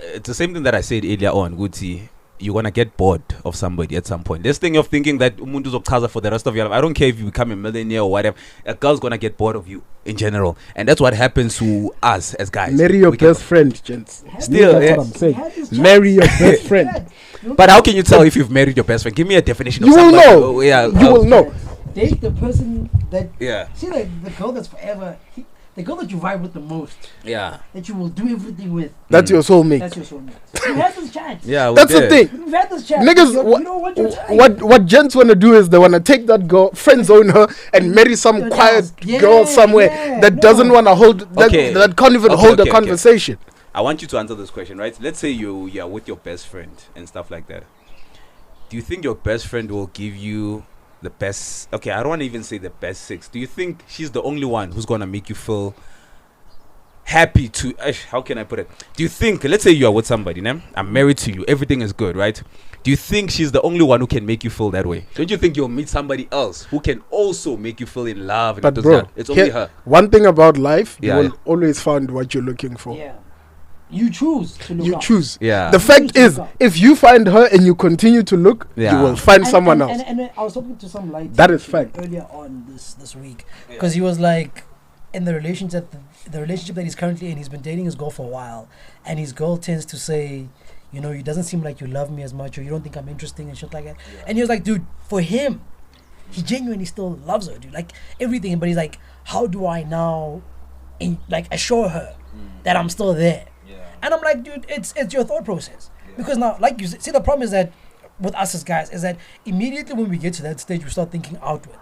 it's the same thing that I said earlier on, Guti. You're gonna get bored of somebody at some point. This thing of thinking that umuntu uzokuchaza for the rest of your life. I don't care if you become a millionaire or whatever. A girl's gonna get bored of you in general, and that's what happens to us as guys. Marry your best friend, gents. Still, that's yeah. what I'm saying. Marry your best friend. But how can you tell if you've married your best friend? Give me a definition. You of will somebody. know. Oh, yeah, You will know. Date the person that. Yeah. See, like the girl that's forever. The girl that you vibe with the most. Yeah. That you will do everything with. That's your soulmate. That's your soulmate. You had this chat. Yeah. we That's the did. thing. You've had this chat. Niggas, You don't want your time. what gents want to do is they want to take that girl, friend zone her, and marry some Your quiet house. Yeah, girl somewhere yeah, that no. doesn't want to hold, Okay. that can't even Okay, hold okay, a conversation. I want you to answer this question, right? Let's say you're with your best friend and stuff like that. Do you think your best friend will give you the best? Okay, I don't want to even say the best sex. Do you think she's the only one who's gonna make you feel happy to? How can I put it? Do you think? Let's say you are with somebody, né? I'm married to you. Everything is good, right? Do you think she's the only one who can make you feel that way? Don't you think you'll meet somebody else who can also make you feel in love? And But does bro, that? It's only here- her. one thing about life, Yeah, you will yeah. always find what you're looking for. Yeah. You choose to look You up. choose. Yeah. The fact choose to is, look up. if you find her and you continue to look, Yeah. you will find someone and, else. And I was talking to some light That is fact. earlier on this week because he was like, in the relationship that he's currently in, he's been dating his girl for a while, and his girl tends to say, you know, it doesn't seem like you love me as much, or you don't think I'm interesting and shit like that. Yeah. And he was like, dude, for him, he genuinely still loves her, dude, like everything. But he's like, how do I now, assure her that I'm still there? yeah. And I'm like, dude, it's your thought process. Because now, like you see, the problem is that with us as guys is that immediately when we get to that stage, we start thinking outward.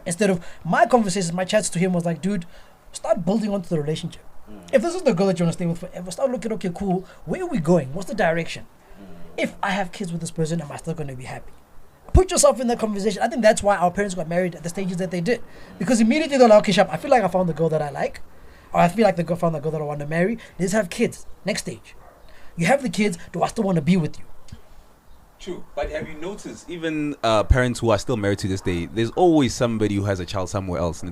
Instead of my conversations, my chats to him was like, dude, start building onto the relationship. If this is the girl that you want to stay with forever, start looking, okay, cool, where are we going? What's the direction? If I have kids with this person, am I still going to be happy? Put yourself in that conversation. I think that's why our parents got married at the stages that they did. Because immediately they're like, okay, Shab, I feel like I found the girl that I like. Or I feel like I found the girl that I want to marry. Let's have kids. Next stage. You have the kids, do I still want to be with you? True, but have you noticed even parents who are still married to this day, there's always somebody who has a child somewhere else.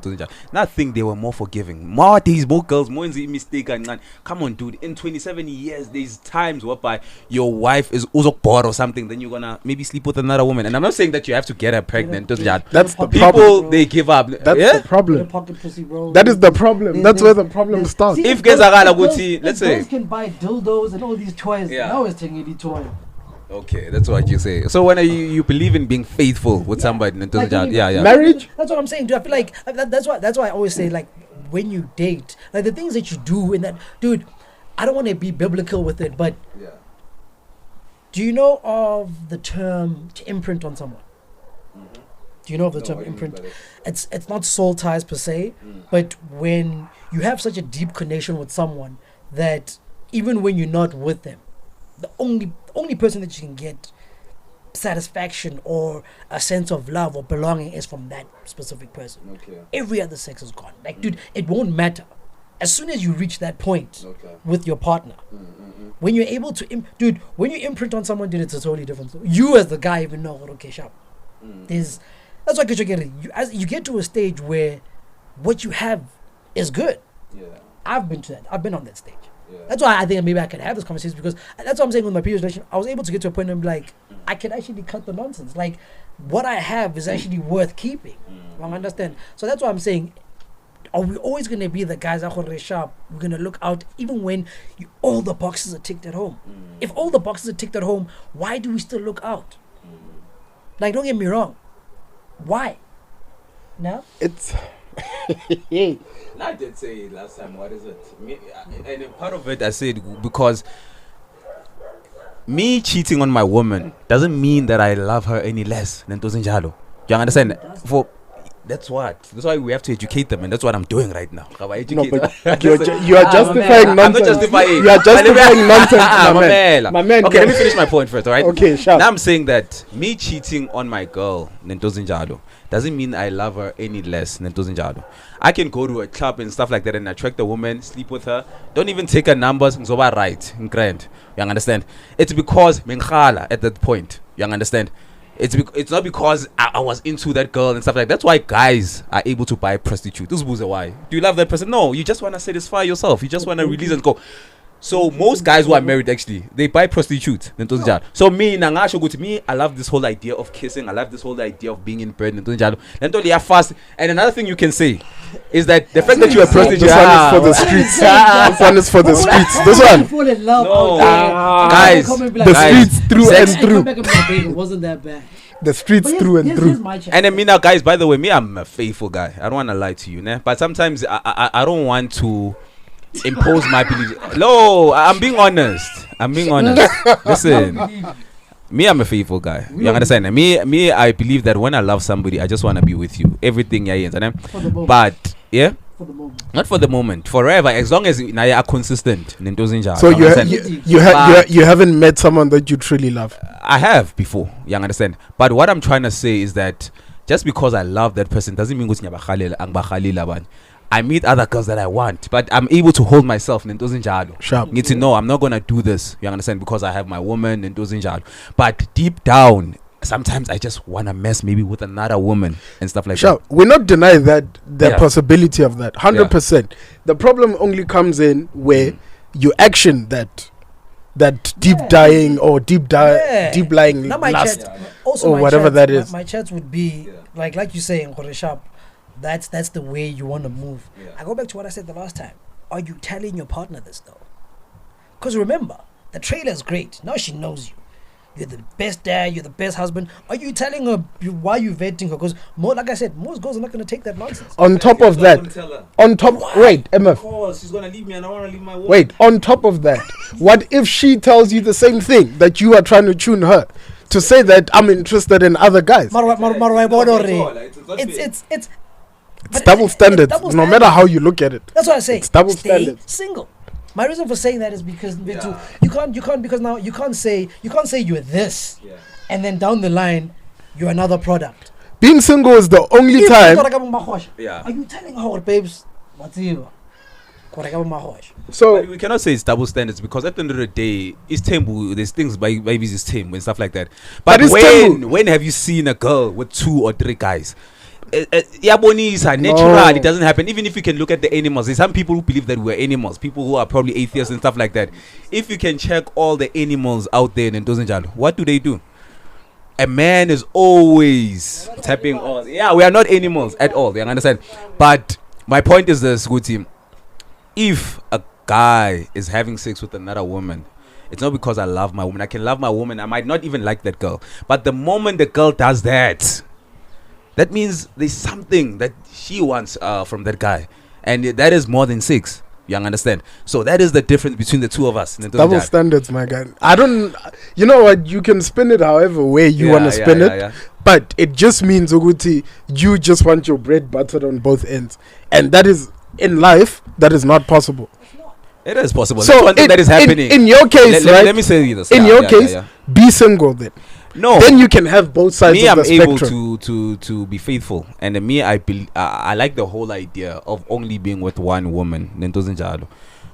Not think they were more forgiving. More days, more girls, more mistake. And come on, dude. In 27 years, there's times whereby your wife is also bored or something. Then you're gonna maybe sleep with another woman. And I'm not saying that you have to get her pregnant. That's the People problem. they give up. That's Yeah? the problem. Pocket pussy, bro. That is the problem. That's where the problem starts. See, If girls- Gezagala girls- Guti, let's say- girls can buy dildos and all these toys. Yeah. Now it's taking the toy. Okay, that's what you say. So when you believe in being faithful with somebody, and Like, yeah. Marriage? That's what I'm saying, dude. I feel like that's why I always say, like, when you date, like the things that you do in that, dude. I don't want to be biblical with it, but Yeah. do you know of the term to imprint on someone? Do you know of the term imprint? It's not soul ties per se, but when you have such a deep connection with someone that even when you're not with them, the only person that you can get satisfaction or a sense of love or belonging is from that specific person. Okay. Every other sex is gone. Like, dude, it won't matter. As soon as you reach that point Okay. with your partner, when you're able to, dude, when you imprint on someone, dude, it's a totally different story. You as the guy even know, okay, sharp. That's why you get it. You get to a stage where what you have is good. Yeah. I've been to that. I've been on that stage. Yeah. That's why I think maybe I can have this conversation, because that's what I'm saying with my previous relation. I was able to get to a point where I'm like, I can actually cut the nonsense. Like, what I have is actually worth keeping. I understand. So that's why I'm saying, are we always going to be the guys that are sharp? We're going to look out even when all the boxes are ticked at home. If all the boxes are ticked at home, why do we still look out? Like, don't get me wrong. Why? No? It's I did say last time, what is it? And in part of it, I said because me cheating on my woman doesn't mean that I love her any less than Tozinjalo. You understand? That's why we have to educate them, and that's what I'm doing right now. no, but you are justifying nonsense. I'm not justifying. You are justifying nonsense, my man. Okay, let me finish my point first, all right? Okay, sure. Now I'm saying that me cheating on my girl, Nentozinjalo, doesn't mean I love her any less than Nentozinjalo. I can go to a club and stuff like that and attract a woman, sleep with her, don't even take her numbers, nzoba right, grand. You understand? It's because menghala at that point. You understand? It's not because I was into that girl and stuff like that. That's why guys are able to buy prostitute. This is why. Do you love that person? No, you just want to satisfy yourself. You just want to release and go. So most guys who are married, actually, they buy prostitute. So me, I love this whole idea of kissing. I love this whole idea of being in bed. Fast. And another thing you can say is that the fact that you're a prostitute. This one is for the streets. This one is for the streets. This one. Fall in love No. out there. Guys, The streets through and Come through. back and be like, babe, it wasn't that bad. The streets But through and here's through. my chance. And then me now, guys, by the way, me, I'm a faithful guy. I don't want to lie to you, né? But sometimes I don't want to impose my belief. No, I'm being honest. Listen, me, I'm a faithful guy. You understand? Me, I believe that when I love somebody, I just want to be with you. Everything, yeah, For the moment. but yeah, For the moment. not for the moment, forever. As long as you are consistent. So But- you haven't met someone that you truly love. I have before, you understand. But what I'm trying to say is that just because I love that person doesn't mean I meet other girls that I want, but I'm able to hold myself. Sharp. Need to know I'm not gonna do this. You understand? Because I have my woman and but deep down, sometimes I just wanna mess maybe with another woman and stuff like Sure, we're not denying that the Yeah. possibility of that. 100%. The problem only comes in where you action that deep Yeah. dying or deep Yeah. lying Now my lust. chat, also or my whatever chats- that is. My chats would be like you say in Sharp. That's the way you want to move. Yeah. I go back to what I said the last time. Are you telling your partner this though? Because remember, the trailer is great. Now she knows you. You're the best dad. You're the best husband. Are you telling her why you vetting her? Because more, like I said, most girls are not going to take that nonsense. On top of that, wait, MF, Of course, she's gonna leave me and I wanna leave my wife. wait, on top of that, what if she tells you the same thing that you are trying to tune her to say that I'm interested in other guys? It's It's double standards, double no matter how you look at it. That's what I say. It's double Stay standards. single. My reason for saying that is because you can't because now you can't say you're this Yeah. and then down the line you're another product. Being single is the only If time. Yeah. Are you telling her, babes? What's you? So But we cannot say it's double standards because at the end of the day, it's temple. There's things by babies is tame and stuff like that. But it's temple. when have you seen a girl with 2 or 3 guys? Yabonisa, natural. It doesn't happen. Even if you can look at the animals, there's some people who believe that we're animals. People who are probably atheists and stuff like that. If you can check all the animals out there in Dozenjalo, what do? A man is always tapping on. Yeah, we are not animals at all. You understand? But my point is this, good team. If a guy is having sex with another woman, it's not because I love my woman. I can love my woman. I might not even like that girl. But the moment the girl does that, that means there's something that she wants from that guy. And that is more than 6. You understand? So that is the difference between the two of us. double standards, my guy. I don't. You know what? You can spin it however way you want to spin it. But it just means, Oguti, you just want your bread buttered on both ends. And that is, in life, that is not possible. It is possible. So That's one thing that is happening. in your case, right? Let me say you this. In your case, be single then. No. Then you can have both sides Me, of I'm the able spectrum. to be faithful, and me, I like the whole idea of only being with one woman.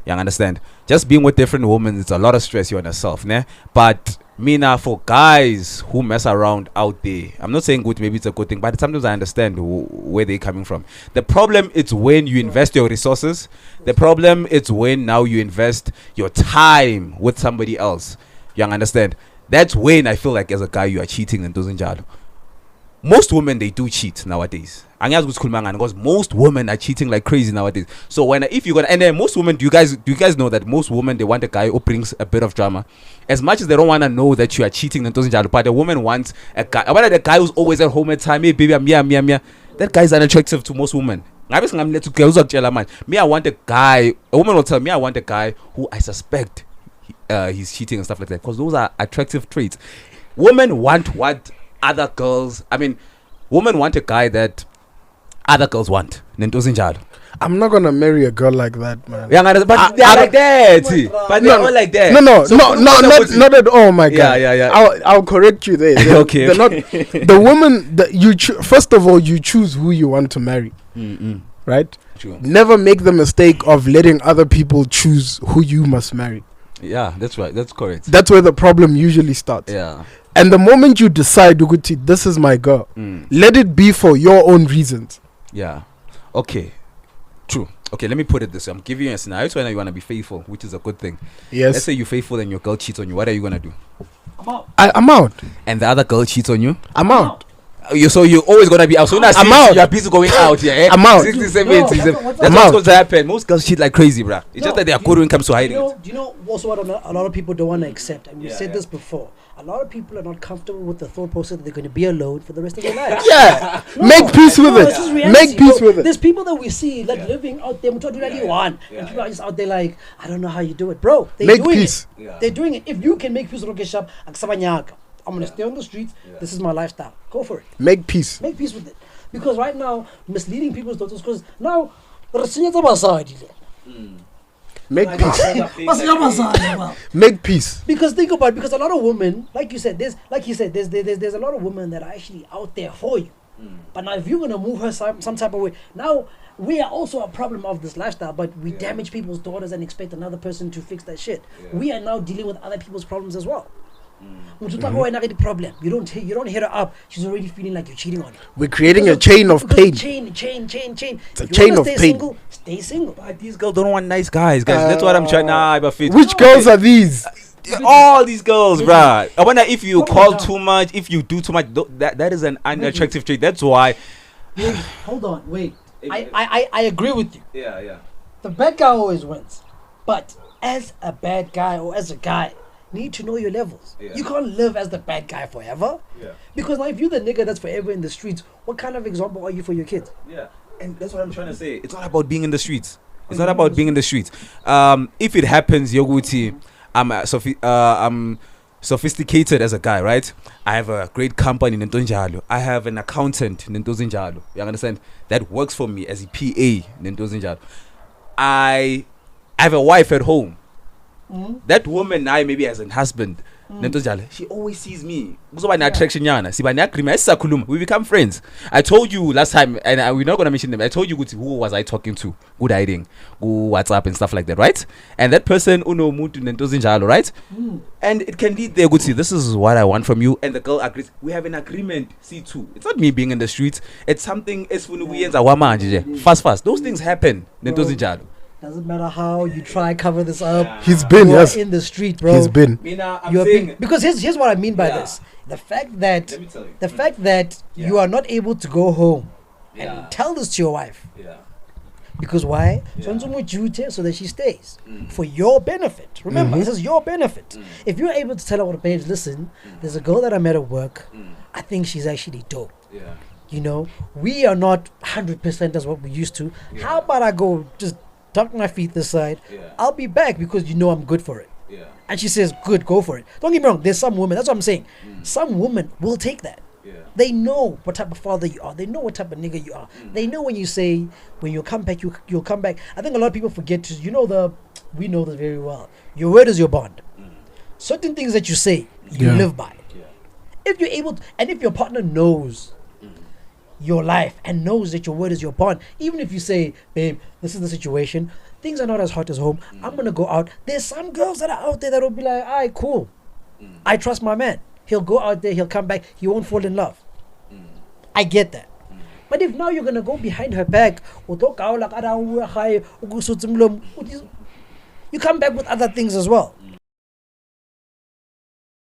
You understand? Just being with different women, it's a lot of stress on yourself, ne? But me now, for guys who mess around out there, I'm not saying good, maybe it's a good thing, but sometimes I understand where they're coming from. The problem is when you invest your resources. The problem is when now you invest your time with somebody else. You understand? That's when I feel like as a guy you are cheating and doesn't jalo. most women, they do cheat nowadays. Because most women are cheating like crazy nowadays. So if you're gonna, and then most women, do you guys know that most women, they want a guy who brings a bit of drama, as much as they don't want to know that you are cheating. But the woman wants a guy. About the guy who's always at home at time. Hey baby, I'm here. That guy is unattractive to most women. Me, I want a guy. A woman will tell me, I want a guy who I suspect he's cheating and stuff like that, because those are attractive traits. Women want what other girls. Women want a guy that other girls want. I'm not gonna marry a girl like that, man. Yeah, but they're like that. But they're all like that. Not at all, my guy. Yeah. I'll correct you there. Okay. They're not the woman that you first of all, you choose who you want to marry. Right? True. Never make the mistake of letting other people choose who you must marry. Yeah, that's right. That's correct. That's where the problem usually starts. Yeah. And the moment you decide, Uguti, this is my girl, let it be for your own reasons. Yeah. Okay. True. Okay, let me put it this way. I'm giving you a scenario where you want to be faithful, which is a good thing. Yes. Let's say you're faithful and your girl cheats on you. What are you going to do? I'm out. I'm out. And the other girl cheats on you? I'm out. So you're always going to be out. So I'm out. You're busy going out. Yeah. I'm out. 67, No, 67. what's That's up? what's going to happen. Most girls cheat like crazy, bruh. It's No, just that they are do good when it comes to hiding it. Do you know also what a lot of people don't want to accept? And we Yeah, said yeah. this before. A lot of people are not comfortable with the thought process that they're going to be alone for the rest of their lives. Yeah. No, Make peace with this is it. reality, Make peace bro. with it. There's people that we see like living out there, and people are just out there like, I don't know how you do it, bro. They're Make doing peace. It. Yeah. They're doing it. If you can make peace with Rokesh, I'm gonna stay on the streets. Yeah. This is my lifestyle. Go for it. Make peace. Make peace with it. Because right now, misleading people's daughters. Because now, because Make peace. Make peace. think about it, because a lot of women, like you said, there's a lot of women that are actually out there for you. But now if you're gonna move her some type of way, now we are also a problem of this lifestyle, but we damage people's daughters and expect another person to fix that shit. Yeah. We are now dealing with other people's problems as well. Problem. You don't hit her up. She's already feeling like you're cheating on her. We're creating a chain of pain. Chain. It's a If you chain wanna of stay pain. Single, stay single. But these girls don't want nice guys. That's what I'm trying. But fit. Which girls are these? All these girls, bruh. I wonder if you Calm call down. too much, if you do too much. That is an unattractive trait. That's why. Wait, hold on, wait. I agree with you. Yeah. The bad guy always wins. But as a bad guy or as a guy, you need to know your levels. Yeah. You can't live as the bad guy forever. Yeah. Because now if you're the nigga that's forever in the streets, what kind of example are you for your kids? Yeah. And that's what I'm trying to say. It's not about being in the streets. It's not about being in the streets. If it happens, Yoguti, I'm sophisticated as a guy, right? I have a great company in Ntonjalo. I have an accountant in Ntonjalo. You understand? That works for me as a PA in Ntonjalo. I have a wife at home. That woman I maybe as a husband. She always sees me. We become friends. I told you last time, and we're not gonna mention them. I told you who was I talking to, good hiding, who WhatsApp and stuff like that, right? And that person uno mutu nentozinjalo, right? And it can lead there. Good, see, this is what I want from you, and the girl agrees. We have an agreement. C2. It's not me being in the streets. It's something. It's fast. Those things happen. Nentozinjalo. Doesn't matter how you try cover this up. He's been, You are yes. in the street, bro. He's been. I'm You are saying being, because here's what I mean by Yeah. this: the fact that Let me tell you. you Yeah. are not able to go home Yeah. and tell this to your wife. Yeah. Because why? Yeah. So that she stays for your benefit. Remember, this is your benefit. If you're able to tell her, babes, listen, there's a girl that I met at work. I think she's actually dope. Yeah. You know, we are not 100% as what we used to. Yeah. How about I go just dunk my feet this side? Yeah. I'll be back because you know I'm good for it. Yeah. And she says, good, go for it. Don't get me wrong, there's some women, that's what I'm saying. Some women will take that. Yeah. They know what type of father you are. They know what type of nigga you are. They know when you say, when you come back, you'll come back. I think a lot of people forget to, we know this very well. Your word is your bond. Certain things that you say, you Yeah. live by. Yeah. If you're able to, and if your partner knows your life and knows that your word is your bond, even if you say, babe, this is the situation, things are not as hot as home, I'm gonna go out. There's some girls that are out there that will be like, alright, cool. I trust my man. He'll go out there, he'll come back, he won't fall in love. I get that. But if now you're gonna go behind her back, you come back with other things as well.